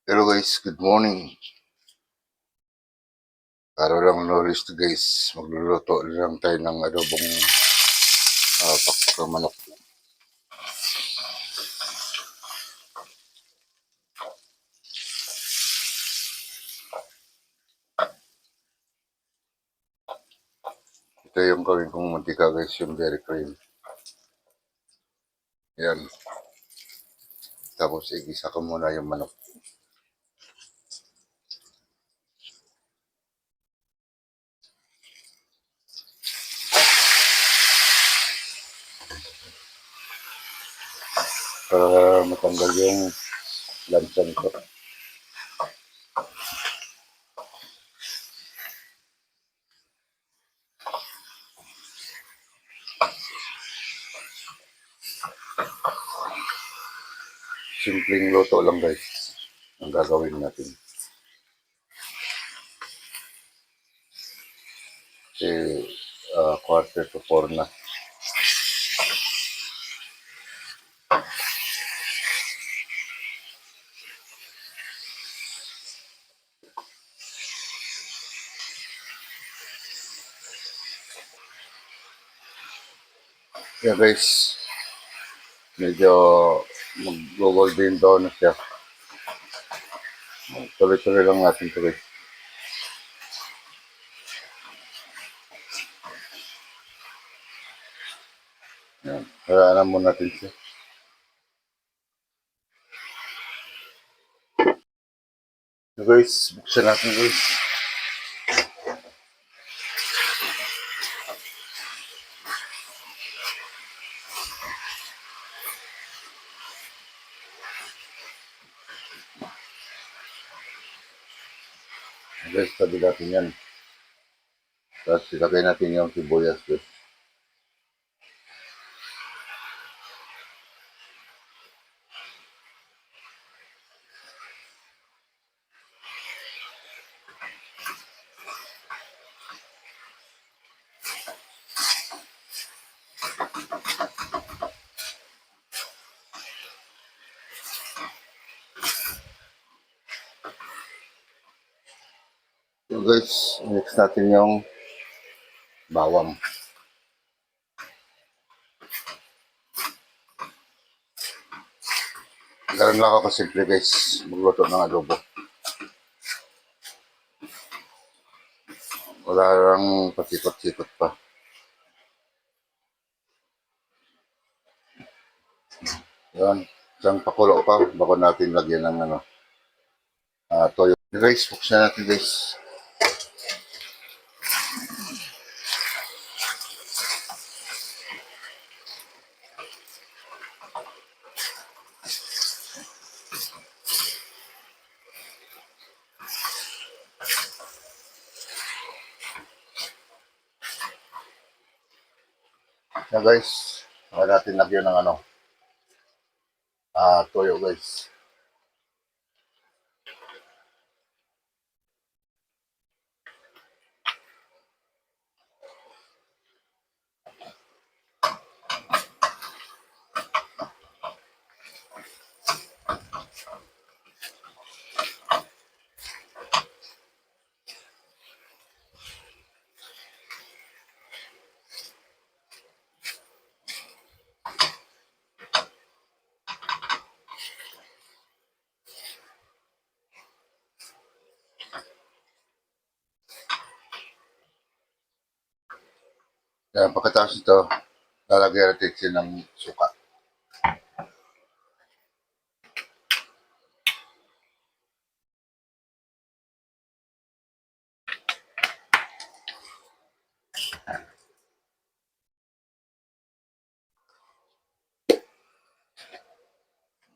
Hello guys, good morning. Araw lang Norris to guys. Magluluto lang tayo ng adobong pakpak ng manok. Ito yung gawin kong mantika guys, yung dairy cream. Yan. Tapos igisa ko muna yung manok. Para matanggal yung lansa nito. Simpleng luto lang guys ang gagawin natin. Kasi quarter to 4 na. Yeah guys, medyo mag-golden dawn na siya. Tuloy-tuloy lang natin ito guys. Yan. Hayaan mo natin siya. So guys, buksan natin guys. Guys, tabi natin yan. Tapos ilagay natin yung sibuyas guys. So guys, mix natin yung bawang. Ganun lang ako kasimple guys, magluto ng adobo. Wala lang pasikot-sikot pa. Yan, isang pakulo pa bago natin lagyan ng toyo. Guys, buksan natin guys. Yan guys, baka natin lagyan ng toyo guys. Yan, pagkatapos ito, lalagyan natin siya ng suka.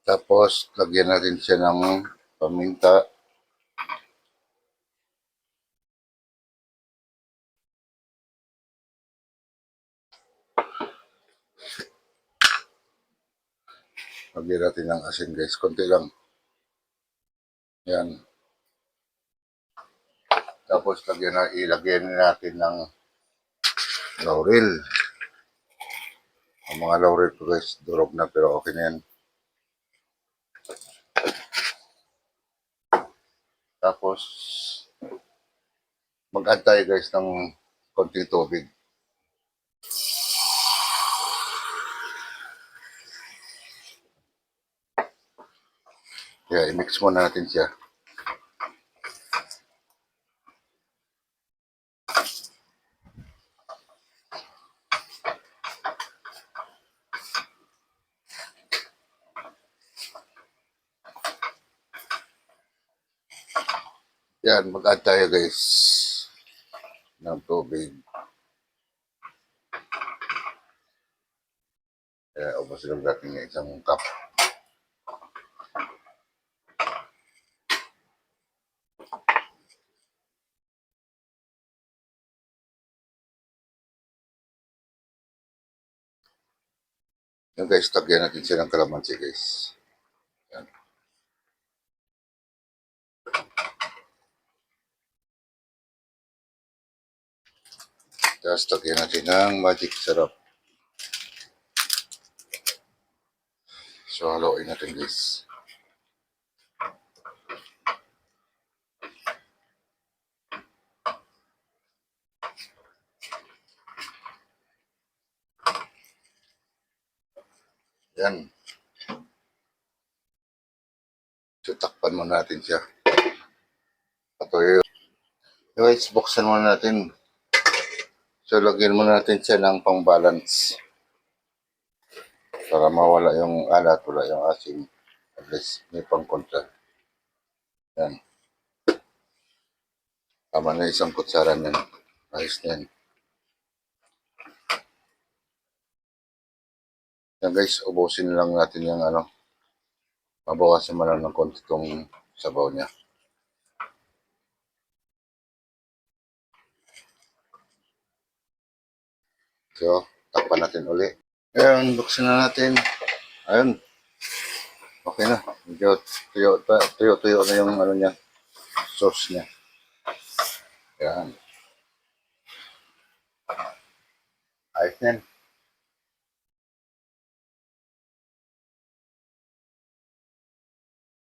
Tapos, lagyan natin siya ng paminta. Lagyan natin ng asin guys, konti lang. Yan. Tapos, ilagyan natin ng laurel. Ang mga laurel ko guys, durog na pero okay na yan. Tapos, mag-add tayo guys ng konting tubig. Kaya i-mix muna natin siya. Yan, mag-add tayo guys ng tubig. Kaya ubos lang natin yung isang cup. Yan guys, tagyan natin siya ng kalamansi guys. Yan. Tapos tagyan natin ng magic syrup. So, haluin natin guys. Yan. So, takpan muna natin siya. Patuloy. Guys, buksan muna natin. So, lagyan muna natin siya ng pang-balance. Para mawala yung alat, wala yung asin. At least may pang-kontra. Yan. Tama na isang kutsara niyan. Ayos na yan. Yan guys, ubusin lang natin yung mabawasan mo lang ng konti itong sabaw niya. So, takpan natin uli. Ayan, buksan na natin. Ayun. Okay na. Medyo tuyo na yung niya, sauce niya. Ayan. Ayos na yan.